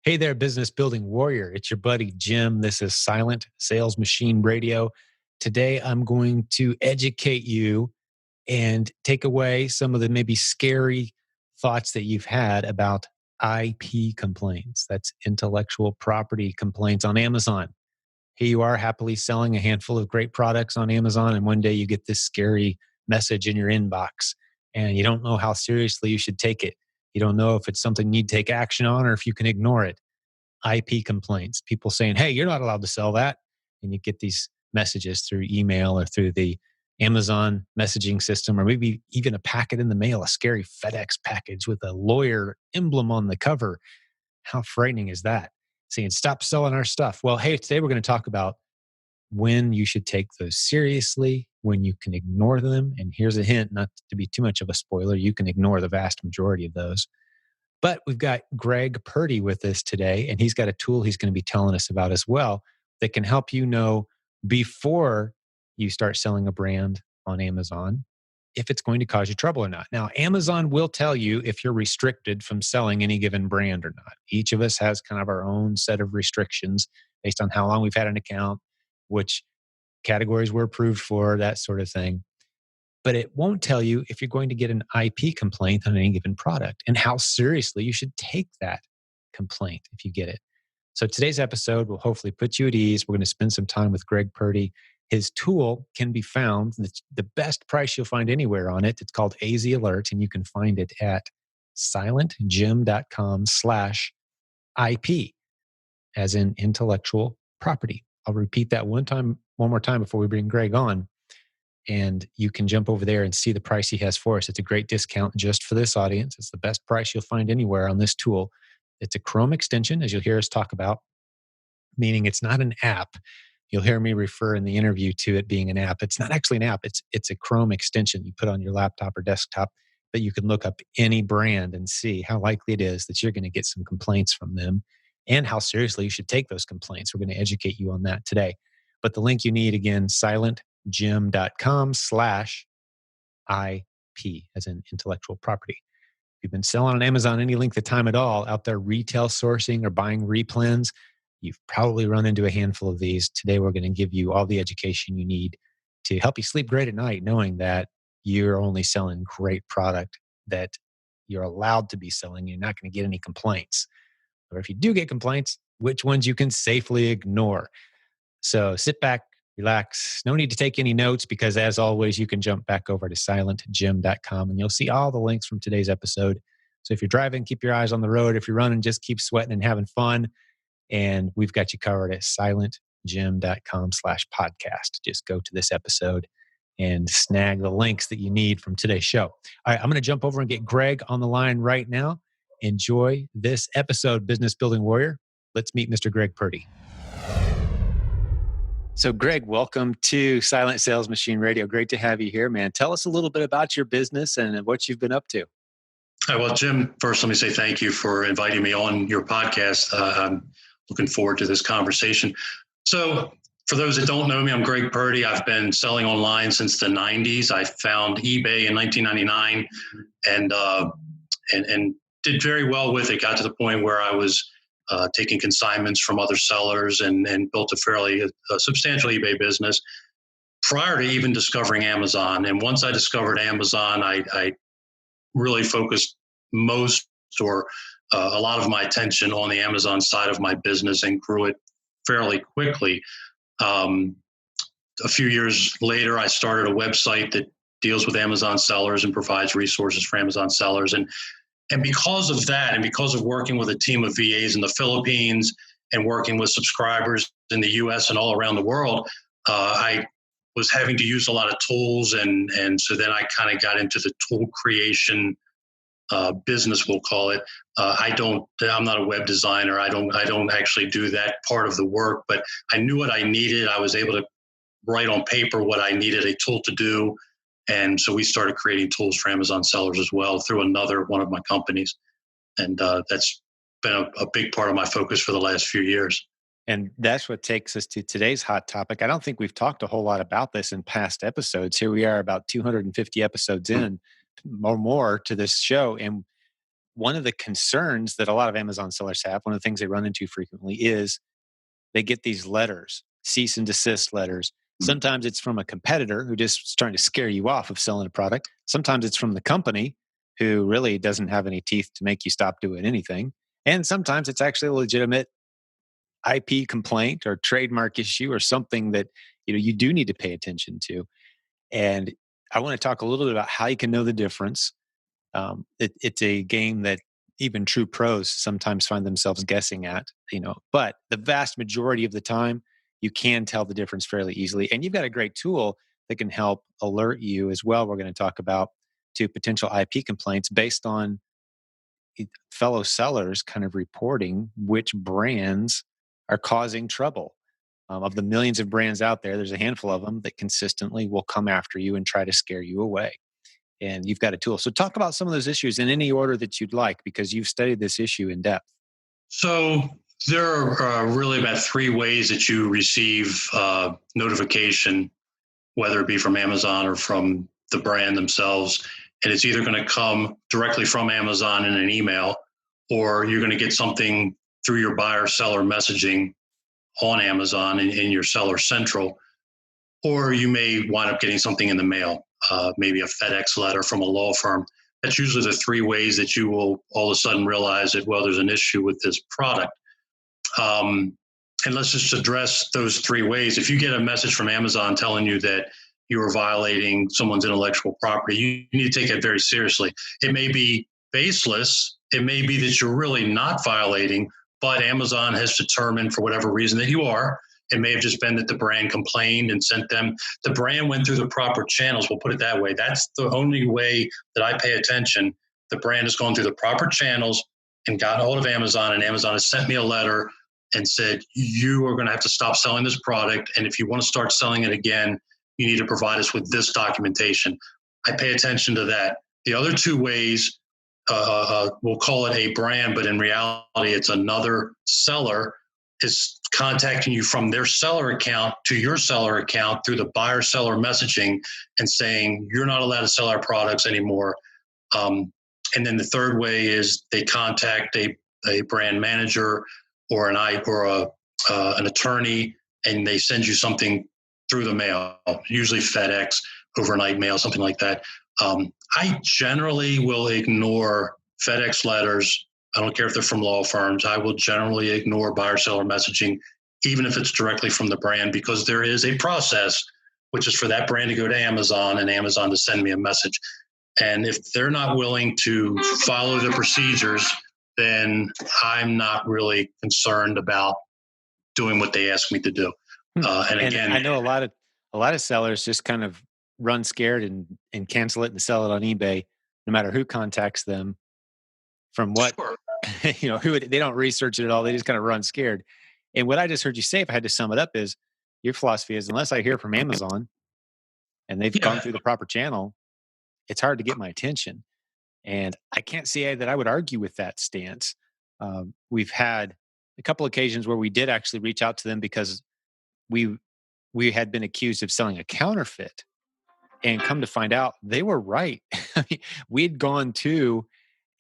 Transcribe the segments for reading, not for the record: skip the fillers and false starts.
Hey there, business building warrior. It's your buddy Jim. This is Silent Sales Machine Radio. Today, I'm going to educate you and take away some of the maybe scary thoughts that you've had about IP complaints. That's intellectual property complaints on Amazon. Here you are happily selling a handful of great products on Amazon, and one day you get this scary message in your inbox, and you don't know how seriously you should take it. You don't know if it's something you need to take action on or if you can ignore it. IP complaints, people saying, hey, you're not allowed to sell that. And you get these messages through email or through the Amazon messaging system, or maybe even a packet in the mail, a scary FedEx package with a lawyer emblem on the cover. How frightening is that? Saying, stop selling our stuff. Well, hey, today we're going to talk about when you should take those seriously, when you can ignore them. And here's a hint, not to be too much of a spoiler, you can ignore the vast majority of those. But we've got Greg Purdy with us today, and he's got a tool he's going to be telling us about as well that can help you know before you start selling a brand on Amazon if it's going to cause you trouble or not. Now, Amazon will tell you if you're restricted from selling any given brand or not. Each of us has kind of our own set of restrictions based on how long we've had an account, which categories we're approved for, that sort of thing. But it won't tell you if you're going to get an IP complaint on any given product and how seriously you should take that complaint if you get it. So today's episode will hopefully put you at ease. We're going to spend some time with Greg Purdy. His tool can be found, the best price you'll find anywhere on it. It's called AZ Alert, and you can find it at silentgym.com/IP, as in intellectual property. I'll repeat that one more time before we bring Greg on. And you can jump over there and see the price he has for us. It's a great discount just for this audience. It's the best price you'll find anywhere on this tool. It's a Chrome extension, as you'll hear us talk about, meaning it's not an app. You'll hear me refer in the interview to it being an app. It's not actually an app. It's a Chrome extension you put on your laptop or desktop, but you can look up any brand and see how likely it is that you're going to get some complaints from them and how seriously you should take those complaints. We're going to educate you on that today. But the link you need, again, silentgym.com/IP, as in intellectual property. If you've been selling on Amazon any length of time at all, out there retail sourcing or buying replens, you've probably run into a handful of these. Today, we're going to give you all the education you need to help you sleep great at night, knowing that you're only selling great product that you're allowed to be selling. You're not going to get any complaints. Or if you do get complaints, which ones you can safely ignore. So sit back, relax. No need to take any notes because, as always, you can jump back over to silentgym.com and you'll see all the links from today's episode. So if you're driving, keep your eyes on the road. If you're running, just keep sweating and having fun. And we've got you covered at silentgym.com/podcast. Just go to this episode and snag the links that you need from today's show. All right, I'm going to jump over and get Greg on the line right now. Enjoy this episode, Business Building Warrior. Let's meet Mr. Greg Purdy. So, Greg, welcome to Silent Sales Machine Radio. Great to have you here, man. Tell us a little bit about your business and what you've been up to. Well, Jim, first, let me say thank you for inviting me on your podcast. I'm looking forward to this conversation. So, for those that don't know me, I'm Greg Purdy. I've been selling online since the 90s. I found eBay in 1999 and did very well with it. Got to the point where I was taking consignments from other sellers and built a fairly substantial eBay business prior to even discovering Amazon. And once I discovered Amazon, I really focused most or a lot of my attention on the Amazon side of my business and grew it fairly quickly. A few years later, I started a website that deals with Amazon sellers and provides resources for Amazon sellers. And because of that, and because of working with a team of VAs in the Philippines and working with subscribers in the US and all around the world, I was having to use a lot of tools. And so then I kind of got into the tool creation business, we'll call it. I'm not a web designer. I don't actually do that part of the work, but I knew what I needed. I was able to write on paper what I needed a tool to do. And so we started creating tools for Amazon sellers as well through another one of my companies. And that's been a big part of my focus for the last few years. And that's what takes us to today's hot topic. I don't think we've talked a whole lot about this in past episodes. Here we are about 250 episodes in or more to this show. And one of the concerns that a lot of Amazon sellers have, one of the things they run into frequently is they get these letters, cease and desist letters. Sometimes it's from a competitor who just is trying to scare you off of selling a product. Sometimes it's from the company who really doesn't have any teeth to make you stop doing anything. And sometimes it's actually a legitimate IP complaint or trademark issue or something that you do need to pay attention to. And I want to talk a little bit about how you can know the difference. It's a game that even true pros sometimes find themselves guessing at, but the vast majority of the time, you can tell the difference fairly easily. And you've got a great tool that can help alert you as well. We're going to talk about to potential IP complaints based on fellow sellers kind of reporting which brands are causing trouble. Of the millions of brands out there, there's a handful of them that consistently will come after you and try to scare you away. And you've got a tool. So talk about some of those issues in any order that you'd like, because you've studied this issue in depth. So there are really about three ways that you receive notification, whether it be from Amazon or from the brand themselves. And it's either going to come directly from Amazon in an email, or you're going to get something through your buyer seller messaging on Amazon in your seller central, or you may wind up getting something in the mail, maybe a FedEx letter from a law firm. That's usually the three ways that you will all of a sudden realize that, well, there's an issue with this product. And let's just address those three ways. If you get a message from Amazon telling you that you are violating someone's intellectual property, you need to take it very seriously. It may be baseless. It may be that you're really not violating, but Amazon has determined for whatever reason that you are. It may have just been that the brand complained and sent them. The brand went through the proper channels. We'll put it that way. That's the only way that I pay attention. The brand has gone through the proper channels and got hold of Amazon, and Amazon has sent me a letter and said, you are going to have to stop selling this product. And if you want to start selling it again, you need to provide us with this documentation. I pay attention to that. The other two ways, we'll call it a brand, but in reality, it's another seller is contacting you from their seller account to your seller account through the buyer seller messaging and saying, you're not allowed to sell our products anymore. And then the third way is they contact a brand manager or an attorney, and they send you something through the mail, usually FedEx, overnight mail, something like that. I generally will ignore FedEx letters. I don't care if they're from law firms. I will generally ignore buyer-seller messaging, even if it's directly from the brand, because there is a process, which is for that brand to go to Amazon and Amazon to send me a message. And if they're not willing to follow the procedures, then I'm not really concerned about doing what they ask me to do. And again, I know a lot of sellers just kind of run scared and cancel it and sell it on eBay, no matter who contacts them. From what sure. they don't research it at all. They just kind of run scared. And what I just heard you say, if I had to sum it up, is your philosophy is unless I hear from Amazon and they've gone through the proper channel, it's hard to get my attention. And I can't say that I would argue with that stance. We've had a couple occasions where we did actually reach out to them because we had been accused of selling a counterfeit, and come to find out they were right. I mean, we'd gone to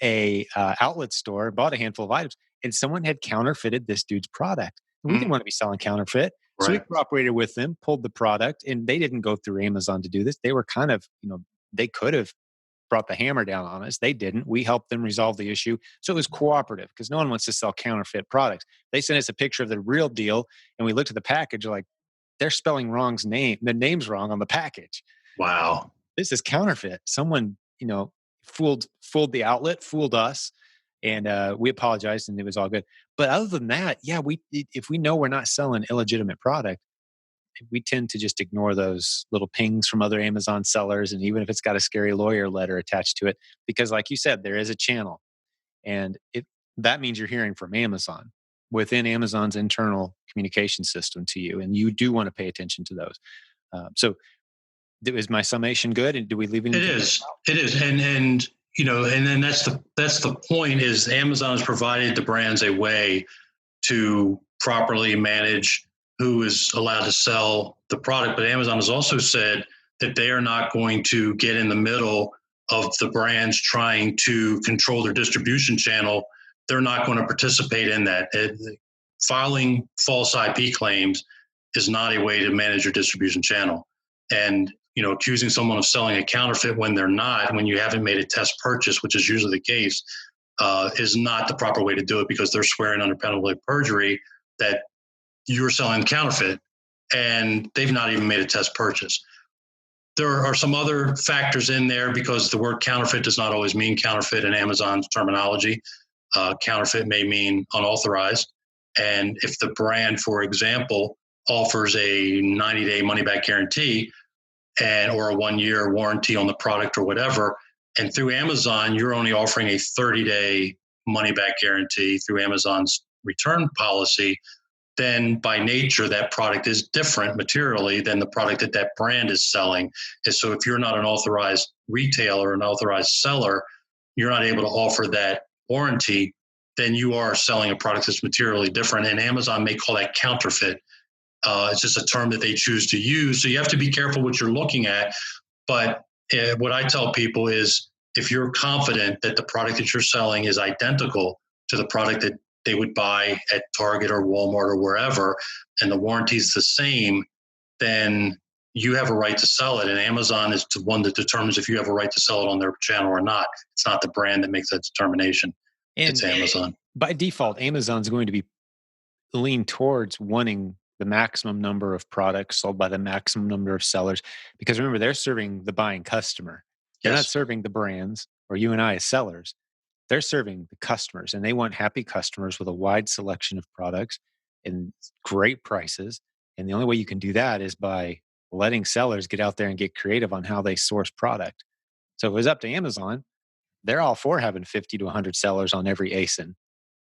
a outlet store, bought a handful of items, and someone had counterfeited this dude's product. We didn't want to be selling counterfeit. So we cooperated with them, pulled the product, and they didn't go through Amazon to do this. They were kind of, they could have brought the hammer down on us. They didn't. We helped them resolve the issue. So it was cooperative because no one wants to sell counterfeit products. They sent us a picture of the real deal, and we looked at the package like, they're spelling the name's wrong on the package. Wow. This is counterfeit. Someone, fooled the outlet, fooled us, and we apologized, and it was all good. But other than that, yeah, if we know we're not selling illegitimate product, we tend to just ignore those little pings from other Amazon sellers, and even if it's got a scary lawyer letter attached to it, because like you said, there is a channel, and that means you're hearing from Amazon within Amazon's internal communication system to you, and you do want to pay attention to those. So is my summation good? And do we leave anything? It is. And then that's the point is Amazon has provided the brands a way to properly manage who is allowed to sell the product. But Amazon has also said that they are not going to get in the middle of the brands trying to control their distribution channel, they're not going to participate in that. Filing false IP claims is not a way to manage your distribution channel. And, accusing someone of selling a counterfeit when they're not, when you haven't made a test purchase, which is usually the case, is not the proper way to do it, because they're swearing under penalty of perjury that you're selling counterfeit and they've not even made a test purchase. There are some other factors in there, because the word counterfeit does not always mean counterfeit in Amazon's terminology. Counterfeit may mean unauthorized. And if the brand, for example, offers a 90-day money-back guarantee or a 1-year warranty on the product or whatever, and through Amazon, you're only offering a 30-day money-back guarantee through Amazon's return policy, then by nature, that product is different materially than the product that brand is selling. And so if you're not an authorized retailer, an authorized seller, you're not able to offer that warranty, then you are selling a product that's materially different. And Amazon may call that counterfeit. It's just a term that they choose to use. So you have to be careful what you're looking at. But what I tell people is, if you're confident that the product that you're selling is identical to the product that they would buy at Target or Walmart or wherever, and the warranty is the same, then you have a right to sell it. And Amazon is the one that determines if you have a right to sell it on their channel or not. It's not the brand that makes that determination. It's And Amazon. by default, Amazon's going to be lean towards wanting the maximum number of products sold by the maximum number of sellers, because remember, they're serving the buying customer. They're not Yes. serving the brands or you and I as sellers. They're serving the customers, and they want happy customers with a wide selection of products and great prices. And the only way you can do that is by letting sellers get out there and get creative on how they source product. So if it was up to Amazon, they're all for having 50 to 100 sellers on every ASIN.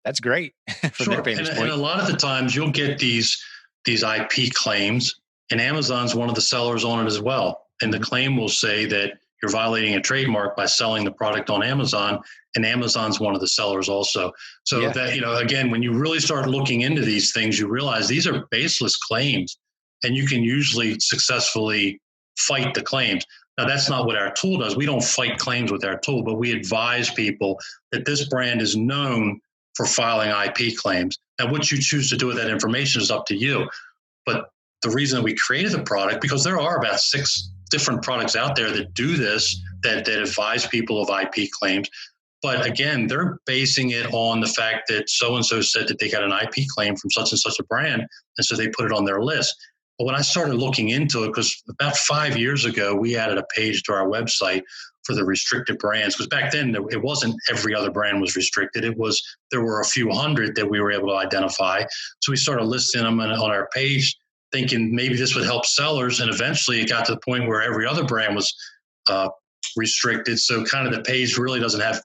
That's great from their Sure. And vantage point. a lot of the times you'll get these IP claims, and Amazon's one of the sellers on it as well. And the claim will say that you're violating a trademark by selling the product on Amazon, and Amazon's one of the sellers also. So Yeah. that, again, when you really start looking into these things, you realize these are baseless claims, and you can usually successfully fight the claims. Now, that's not what our tool does. We don't fight claims with our tool, but we advise people that this brand is known for filing IP claims. Now, what you choose to do with that information is up to you. But the reason we created the product, because there are about 6 different products out there that do this, that advise people of IP claims. But again, they're basing it on the fact that so-and-so said that they got an IP claim from such and such a brand, and so they put it on their list. But when I started looking into it, because about 5 years ago, we added a page to our website for the restricted brands, because back then it wasn't every other brand was restricted. There were a few hundred that we were able to identify. So we started listing them on our page, thinking maybe this would help sellers. And eventually it got to the point where every other brand was restricted. So kind of the page really doesn't have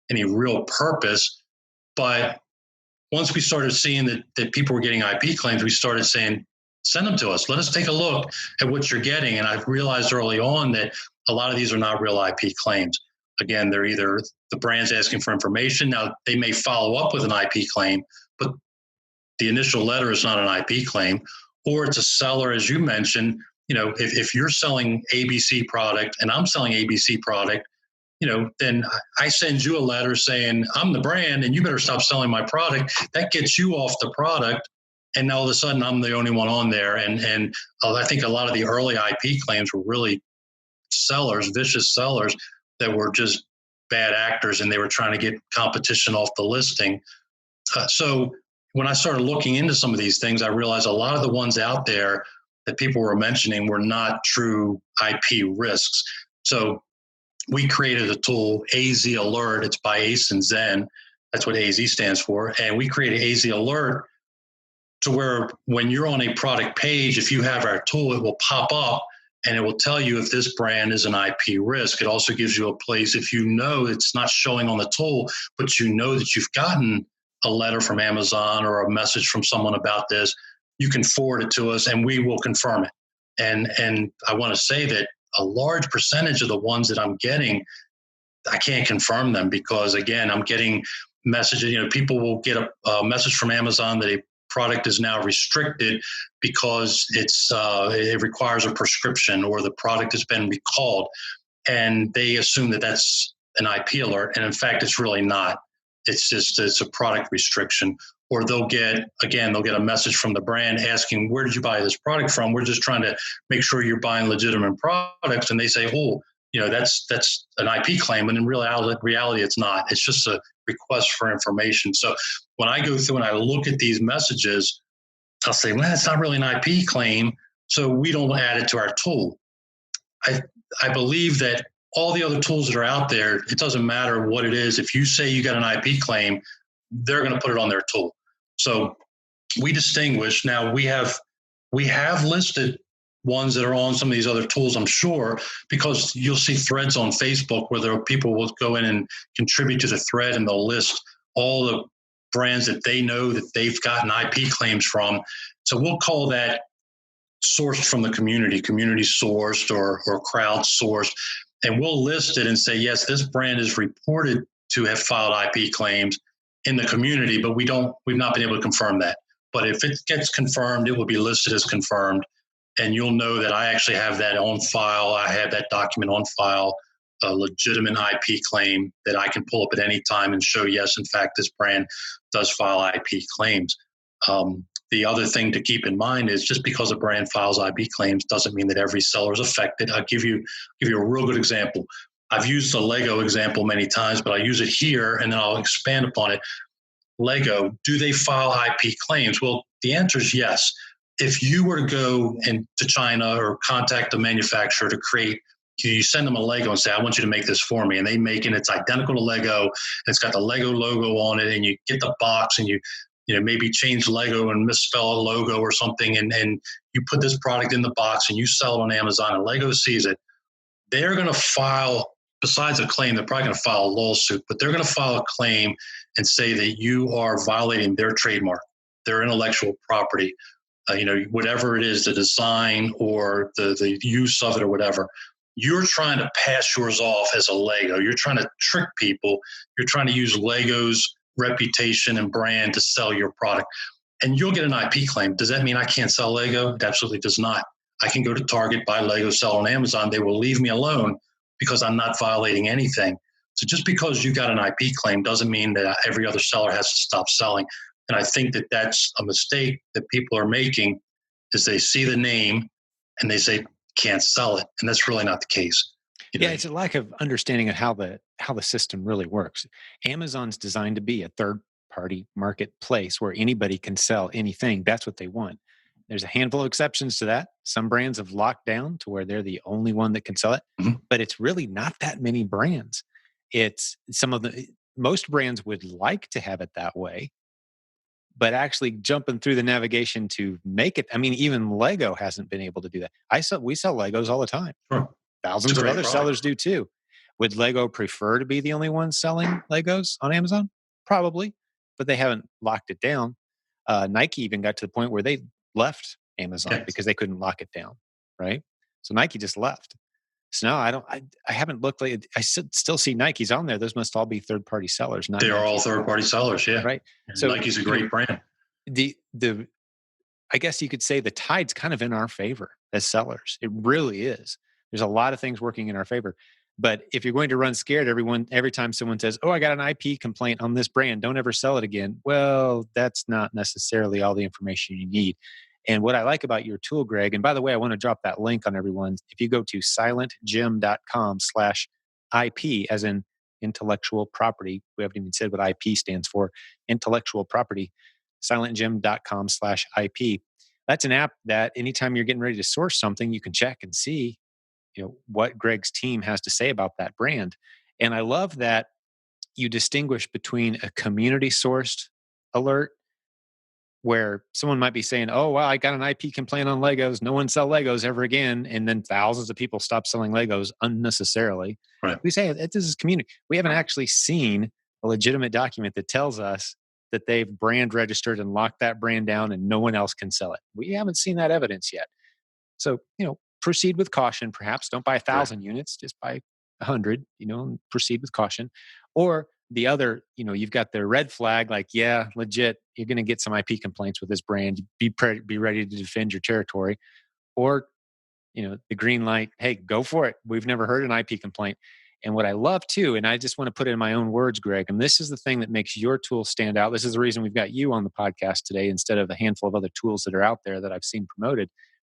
any real purpose. But once we started seeing that people were getting IP claims, we started saying, send them to us. Let us take a look at what you're getting. And I've realized early on that a lot of these are not real IP claims. Again, they're either the brand's asking for information. Now, they may follow up with an IP claim, but the initial letter is not an IP claim. Or it's a seller, as you mentioned. If you're selling ABC product and I'm selling ABC product, then I send you a letter saying, I'm the brand and you better stop selling my product. That gets you off the product. And all of a sudden, I'm the only one on there. And I think a lot of the early IP claims were really sellers, vicious sellers that were just bad actors, and they were trying to get competition off the listing. So when I started looking into some of these things, I realized a lot of the ones out there that people were mentioning were not true IP risks. So we created a tool, AZ Alert. It's by Ace and Zen. That's what AZ stands for. And we created AZ Alert to where when you're on a product page, if you have our tool, it will pop up and it will tell you if this brand is an IP risk. It also gives you a place, if you know it's not showing on the tool, but you know that you've gotten a letter from Amazon or a message from someone about this, you can forward it to us and we will confirm it. And I want to say that a large percentage of the ones that I'm getting, I can't confirm them because, again, I'm getting messages. People will get a message from Amazon that a product is now restricted because it requires a prescription or the product has been recalled. and they assume that that's an IP alert. And in fact, it's really not. It's a product restriction. Or they'll get a message from the brand asking, where did you buy this product from? We're just trying to make sure you're buying legitimate products. And they say, oh, that's an IP claim. And in reality, it's not. It's just a request for information. So when I go through and I look at these messages, I'll say, well, it's not really an IP claim, so we don't add it to our tool. I believe that all the other tools that are out there, it doesn't matter what it is. If you say you got an IP claim, they're going to put it on their tool. So we distinguish. Now we have listed ones that are on some of these other tools, I'm sure, because you'll see threads on Facebook where people will go in and contribute to the thread, and they'll list all the brands that they know that they've gotten IP claims from. So we'll call that sourced from the community sourced or crowdsourced. And we'll list it and say, yes, this brand is reported to have filed IP claims in the community, but we've not been able to confirm that. But if it gets confirmed, it will be listed as confirmed. And you'll know that I actually have that on file. I have that document on file, a legitimate IP claim that I can pull up at any time and show, yes, in fact, this brand does file IP claims. The other thing to keep in mind is just because a brand files IP claims doesn't mean that every seller is affected. I'll give you a real good example. I've used the Lego example many times, but I use it here and then I'll expand upon it. Lego, do they file IP claims? Well, the answer is yes. If you were to go to China or contact a manufacturer to create, you send them a Lego and say, I want you to make this for me. And they make it, it's identical to Lego. It's got the Lego logo on it, and you get the box and you maybe change Lego and misspell a logo or something. And you put this product in the box and you sell it on Amazon and Lego sees it. They're going to file, besides a claim, they're probably going to file a lawsuit, but they're going to file a claim and say that you are violating their trademark, their intellectual property, whatever it is, the design or the use of it or whatever. You're trying to pass yours off as a Lego. You're trying to trick people. You're trying to use Lego's reputation and brand to sell your product. And you'll get an IP claim. Does that mean I can't sell Lego? It absolutely does not. I can go to Target, buy Lego, sell on Amazon. They will leave me alone because I'm not violating anything. So just because you got an IP claim doesn't mean that every other seller has to stop selling. And I think that that's a mistake that people are making, is they see the name and they say, can't sell it. And that's really not the case. Yeah, it's a lack of understanding of how the system really works. Amazon's designed to be a third-party marketplace where anybody can sell anything. That's what they want. There's a handful of exceptions to that. Some brands have locked down to where they're the only one that can sell it, but it's really not that many brands. It's most brands would like to have it that way, but actually jumping through the navigation to make it. I mean, even Lego hasn't been able to do that. We sell Legos all the time. Sure. Thousands of other sellers do too. Would Lego prefer to be the only one selling Legos on Amazon? Probably, but they haven't locked it down. Nike even got to the point where they left Amazon because they couldn't lock it down, right? So Nike just left. So no, I haven't looked. Like, I still see Nikes on there. Those must all be third-party sellers. They are all third-party sellers, yeah. Right. And so Nike's a great brand. I guess you could say the tide's kind of in our favor as sellers. It really is. There's a lot of things working in our favor. But if you're going to run scared, every time someone says, oh, I got an IP complaint on this brand, don't ever sell it again. Well, that's not necessarily all the information you need. And what I like about your tool, Greg, and by the way, I want to drop that link on everyone. If you go to silentgym.com/IP, as in intellectual property, we haven't even said what IP stands for, intellectual property, silentgym.com/IP. That's an app that anytime you're getting ready to source something, you can check and see, what Greg's team has to say about that brand. And I love that you distinguish between a community sourced alert where someone might be saying, oh, wow, I got an IP complaint on Legos. No one sell Legos ever again. And then thousands of people stop selling Legos unnecessarily. Right. We say this is community. We haven't actually seen a legitimate document that tells us that they've brand registered and locked that brand down and no one else can sell it. We haven't seen that evidence yet. So, proceed with caution, perhaps. Don't buy 1,000 units, just buy 100, and proceed with caution. Or the other, you've got the red flag, like, yeah, legit, you're going to get some IP complaints with this brand. Be ready to defend your territory. Or the green light. Hey, go for it. We've never heard an IP complaint. And what I love too, and I just want to put it in my own words, Greg, and this is the thing that makes your tool stand out. This is the reason we've got you on the podcast today instead of a handful of other tools that are out there that I've seen promoted,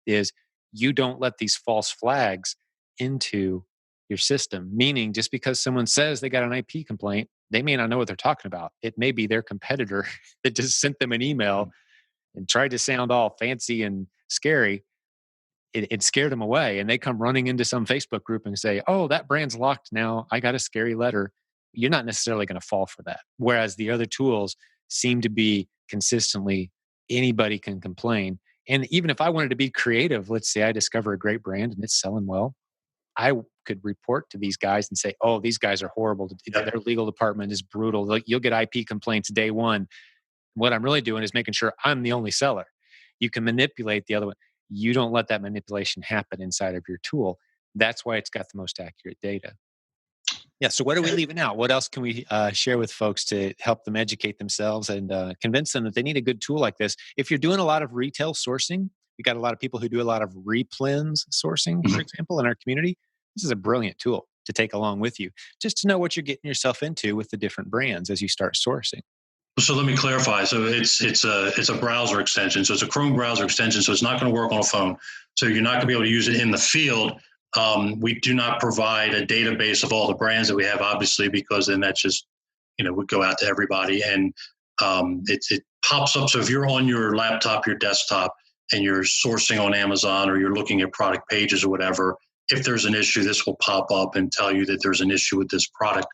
is you don't let these false flags into your system. Meaning, just because someone says they got an IP complaint, they may not know what they're talking about. It may be their competitor that just sent them an email and tried to sound all fancy and scary. It scared them away, and they come running into some Facebook group and say, "Oh, that brand's locked now. I got a scary letter." You're not necessarily going to fall for that. Whereas the other tools seem to be consistently anybody can complain. And even if I wanted to be creative, let's say I discover a great brand and it's selling well, I could report to these guys and say, "Oh, these guys are horrible. Yep. Their legal department is brutal. Like, you'll get IP complaints day one." What I'm really doing is making sure I'm the only seller. You can manipulate the other one. You don't let that manipulation happen inside of your tool. That's why it's got the most accurate data. Yeah. So what are we leaving out? What else can we share with folks to help them educate themselves and convince them that they need a good tool like this? If you're doing a lot of retail sourcing, we got a lot of people who do a lot of replens sourcing, for example, in our community. This is a brilliant tool to take along with you, just to know what you're getting yourself into with the different brands as you start sourcing. So let me clarify. So it's a browser extension. So it's a Chrome browser extension. So it's not going to work on a phone. So you're not going to be able to use it in the field. We do not provide a database of all the brands that we have, obviously, because then that just would go out to everybody, and it pops up. So if you're on your laptop, your desktop, and you're sourcing on Amazon or you're looking at product pages or whatever, if there's an issue, this will pop up and tell you that there's an issue with this product.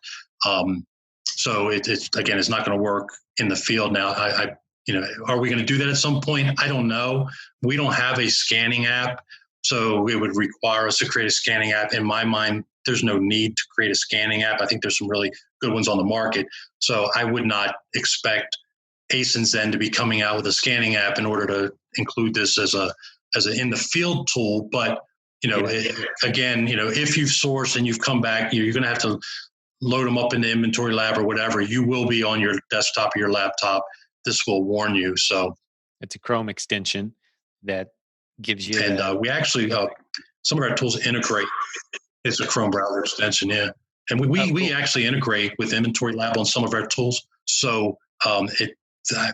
So it's not going to work in the field now. Are we going to do that at some point? I don't know. We don't have a scanning app, so it would require us to create a scanning app. In my mind, there's no need to create a scanning app. I think there's some really good ones on the market. So I would not expect ASINs then to be coming out with a scanning app in order to include this as an in the field tool. But if you've sourced and you've come back, you're going to have to load them up in the inventory lab or whatever. You will be on your desktop or your laptop. This will warn you. So it's a Chrome extension that gives you. And we actually, some of our tools integrate. It's a Chrome browser extension, yeah. And we actually integrate with Inventory Lab on some of our tools. So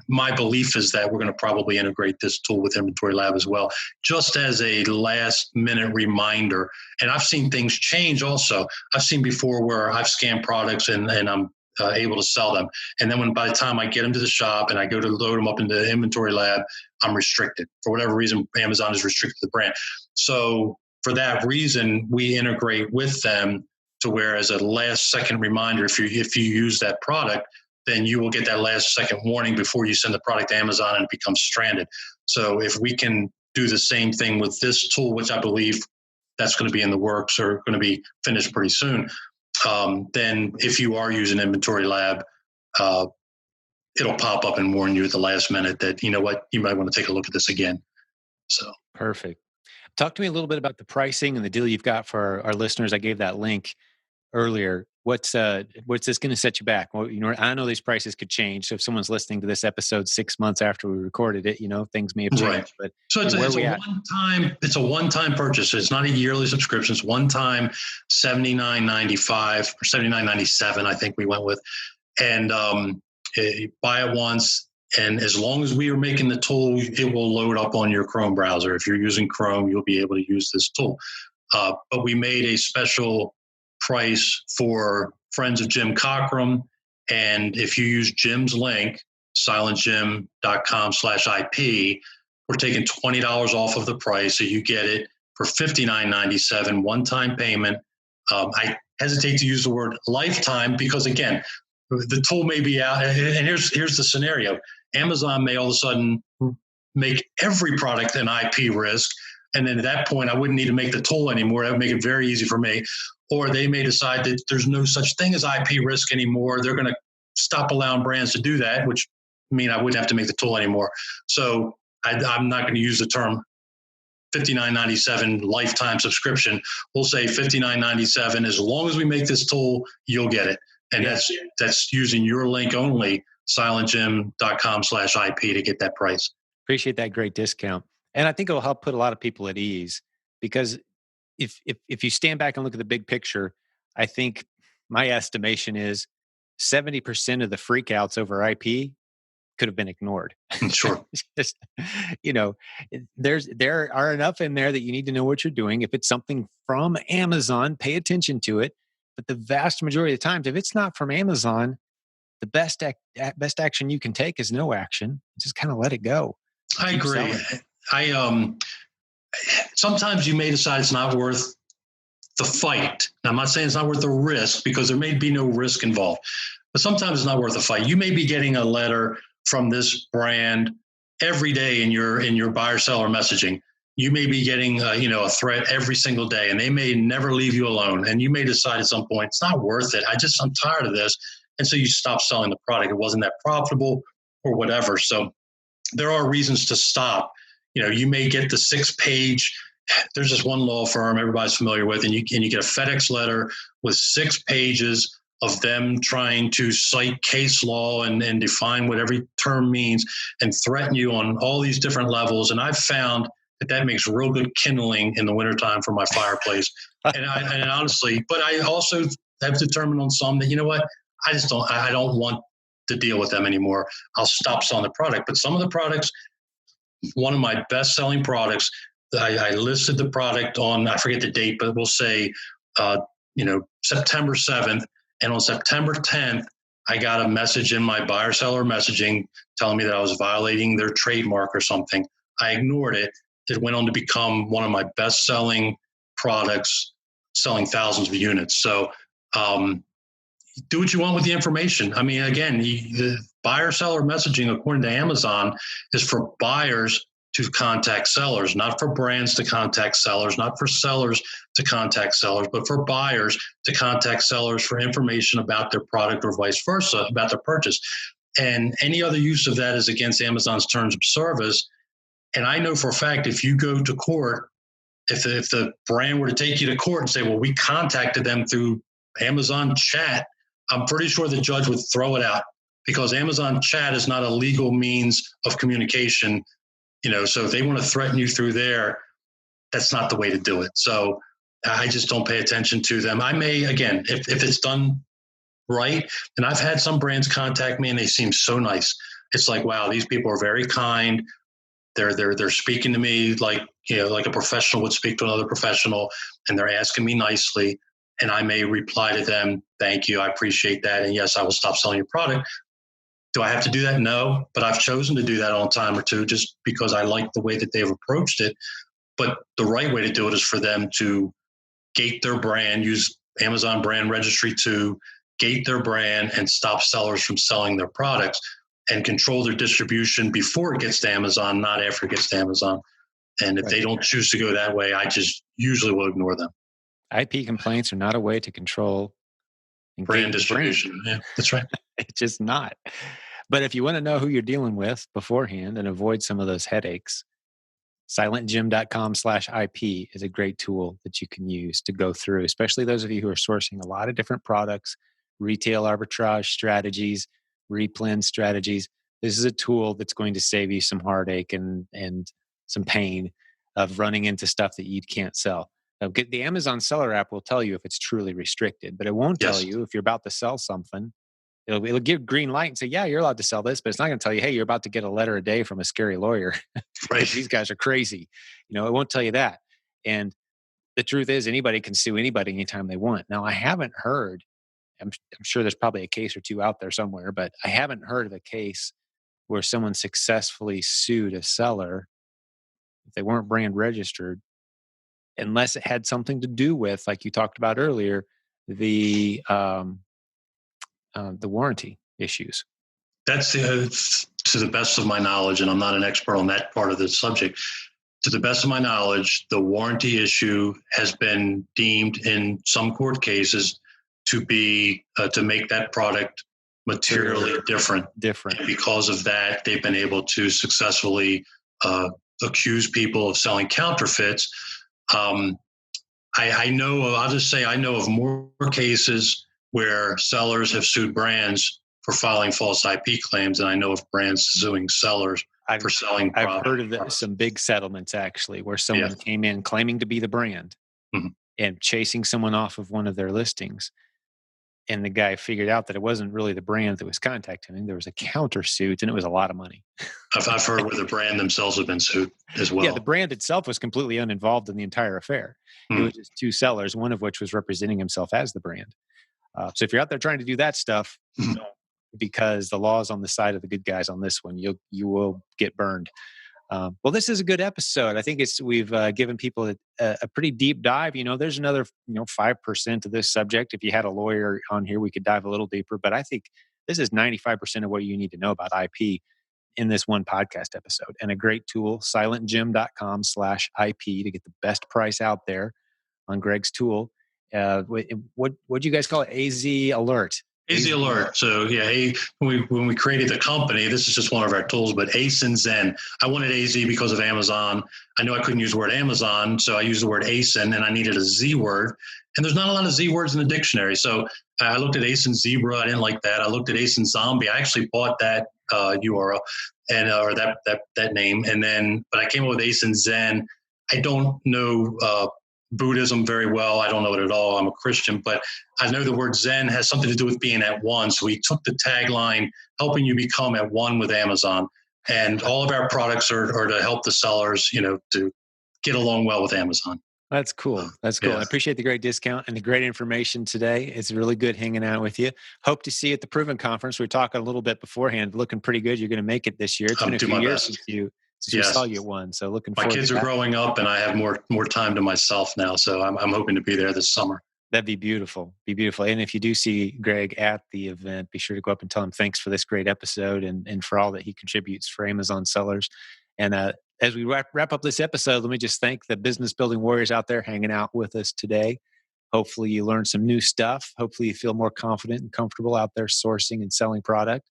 my belief is that we're going to probably integrate this tool with Inventory Lab as well, just as a last minute reminder. And I've seen things change also. I've seen before where I've scanned products and I'm able to sell them. And then by the time I get them to the shop and I go to load them up into the Inventory Lab, I'm restricted. For whatever reason, Amazon has restricted the brand. So for that reason, we integrate with them to where as a last second reminder, if you use that product, then you will get that last second warning before you send the product to Amazon and it becomes stranded. So if we can do the same thing with this tool, which I believe that's going to be in the works or going to be finished pretty soon, then if you are using Inventory Lab, it'll pop up and warn you at the last minute that, you know what, you might want to take a look at this again. So perfect. Talk to me a little bit about the pricing and the deal you've got for our listeners. I gave that link earlier. What's this going to set you back? Well, I know these prices could change. So if someone's listening to this episode 6 months after we recorded it, things may have changed. Right. But so it's a one-time purchase. It's not a yearly subscription. It's one time, $79.95 or $79.97. I think we went with, and buy it once. And as long as we are making the tool, it will load up on your Chrome browser. If you're using Chrome, you'll be able to use this tool. But we made a special price for friends of Jim Cockrum. And if you use Jim's link, silentjim.com/IP, we're taking $20 off of the price. So you get it for $59.97, one-time payment. I hesitate to use the word lifetime because, again, the tool may be out. And here's the scenario. Amazon may all of a sudden make every product an IP risk. And then at that point, I wouldn't need to make the tool anymore. That would make it very easy for me. Or they may decide that there's no such thing as IP risk anymore. They're going to stop allowing brands to do that, which mean I wouldn't have to make the tool anymore. So I'm not going to use the term $59.97 lifetime subscription. We'll say $59.97. As long as we make this tool, you'll get it. And that's using your link only, silentjim.com/IP to get that price. Appreciate that great discount. And I think it'll help put a lot of people at ease because if you stand back and look at the big picture, I think my estimation is 70% of the freakouts over IP could have been ignored. Sure. Just, you know, there are enough in there that you need to know what you're doing. If it's something from Amazon, pay attention to it. But the vast majority of the times, if it's not from Amazon, the best action you can take is no action. Just kind of let it go. I Keep agree. selling. Sometimes you may decide it's not worth the fight. Now, I'm not saying it's not worth the risk, because there may be no risk involved, but sometimes it's not worth the fight. You may be getting a letter from this brand every day in your buyer seller messaging. You may be getting a threat every single day, and they may never leave you alone. And you may decide at some point it's not worth it. I'm tired of this, and so you stop selling the product. It wasn't that profitable or whatever. So there are reasons to stop. You may get the 6-page. There's this one law firm everybody's familiar with, and you get a FedEx letter with 6 pages of them trying to cite case law and define what every term means and threaten you on all these different levels. And I've found that makes real good kindling in the wintertime for my fireplace. and honestly, but I also have determined on some that, you know what, I don't want to deal with them anymore. I'll stop selling the product. But some of the products, one of my best selling products, I listed the product on, I forget the date, but we'll say, September 7th. And on September 10th, I got a message in my buyer seller messaging telling me that I was violating their trademark or something. I ignored it. It went on to become one of my best selling products, selling thousands of units. So, do what you want with the information. I mean, again, the buyer seller messaging, according to Amazon, is for buyers to contact sellers, not for brands to contact sellers, not for sellers to contact sellers, but for buyers to contact sellers for information about their product or vice versa, about their purchase. And any other use of that is against Amazon's terms of service. And I know for a fact, if you go to court, if the brand were to take you to court and say, well, we contacted them through Amazon chat, I'm pretty sure the judge would throw it out, because Amazon chat is not a legal means of communication. So if they want to threaten you through there, that's not the way to do it. So I just don't pay attention to them. I may, again, if it's done right, and I've had some brands contact me and they seem so nice. It's like, wow, these people are very kind. They're speaking to me like a professional would speak to another professional, and they're asking me nicely. And I may reply to them, thank you, I appreciate that. And yes, I will stop selling your product. Do I have to do that? No, but I've chosen to do that on a time or two just because I like the way that they've approached it. But the right way to do it is for them to gate their brand, use Amazon brand registry to gate their brand and stop sellers from selling their products, and control their distribution before it gets to Amazon, not after it gets to Amazon. And if they don't choose to go that way, I just usually will ignore them. IP complaints are not a way to control brand distribution. Yeah, that's right. It's just not. But if you want to know who you're dealing with beforehand and avoid some of those headaches, silentjim.com/IP is a great tool that you can use to go through, especially those of you who are sourcing a lot of different products, retail arbitrage strategies, replen strategies. This is a tool that's going to save you some heartache and some pain of running into stuff that you can't sell. The Amazon seller app will tell you if it's truly restricted, but it won't tell you if you're about to sell something. It'll give green light and say, yeah, you're allowed to sell this, but it's not going to tell you, hey, you're about to get a letter a day from a scary lawyer. Right. These guys are crazy. It won't tell you that. And the truth is, anybody can sue anybody anytime they want. Now, I haven't heard, I'm sure there's probably a case or two out there somewhere, but I haven't heard of a case where someone successfully sued a seller if they weren't brand registered, unless it had something to do with, like you talked about earlier, the warranty issues. That's to the best of my knowledge, and I'm not an expert on that part of the subject. To the best of my knowledge, the warranty issue has been deemed in some court cases to be to make that product materially different. And because of that, they've been able to successfully accuse people of selling counterfeits. I know of more cases where sellers have sued brands for filing false IP claims than I know of brands suing sellers for I've selling I've heard of products. some big settlements actually where Yeah. someone came in claiming to be the brand Mhm. and chasing someone off of one of their listings. And the guy figured out that it wasn't really the brand that was contacting him. There was a countersuit and it was a lot of money. I've heard where the brand themselves have been sued as Yeah, the well. brand itself was completely uninvolved in the entire affair. It Mm. was just two sellers, one of which was representing himself as the brand. So if you're out there trying to do that stuff, Mhm. don't, because the law is on the side of the good guys on this one. You will get burned. Well, this is a good episode. I think we've given people a pretty deep dive. There's another 5% of this subject. If you had a lawyer on here, we could dive a little deeper. But I think this is 95% of what you need to know about IP in this one podcast episode. And a great tool, silentjim.com/IP to get the best price out there on Greg's tool. What do you guys call it? AZ Alert. Easy AZ Alert. alert. So yeah, when we created the company, this is just one of our tools, but ACE and Zen. I wanted AZ because of Amazon. I knew I couldn't use the word Amazon, so I used the word ASIN, and I needed a Z word. And there's not a lot of Z words in the dictionary. So I looked at ASIN Zebra. I didn't like that. I looked at ASIN Zombie. I actually bought that URL and or that name, and then but I came up with ASIN Zen. I don't know Buddhism very well. I don't know it at all. I'm a Christian, but I know the word Zen has something to do with being at one. So we took the tagline, helping you become at one with Amazon. And all of our products are to help the sellers, to get along well with Amazon. That's cool. That's cool. Yeah. I appreciate the great discount and the great information today. It's really good hanging out with you. Hope to see you at the Proven Conference. We were talking a little bit beforehand. Looking pretty good. You're going to make it this year. It's been I'll a do few my years best. since we saw Yes. you at one. So looking My forward kids to are that. growing up and I have more time to myself now. So I'm hoping to be there this summer. That'd be beautiful. Be beautiful. And if you do see Greg at the event, be sure to go up and tell him thanks for this great episode and for all that he contributes for Amazon sellers. And as we wrap up this episode, let me just thank the business building warriors out there hanging out with us today. Hopefully you learned some new stuff. Hopefully you feel more confident and comfortable out there sourcing and selling product.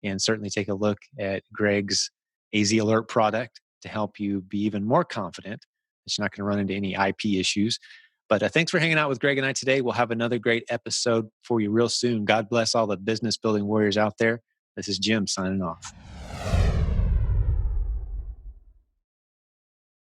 And certainly take a look at Greg's AZ Alert product to help you be even more confident that you're not going to run into any IP issues. But thanks for hanging out with Greg and I today. We'll have another great episode for you real soon. God bless all the business building warriors out there. This is Jim signing off.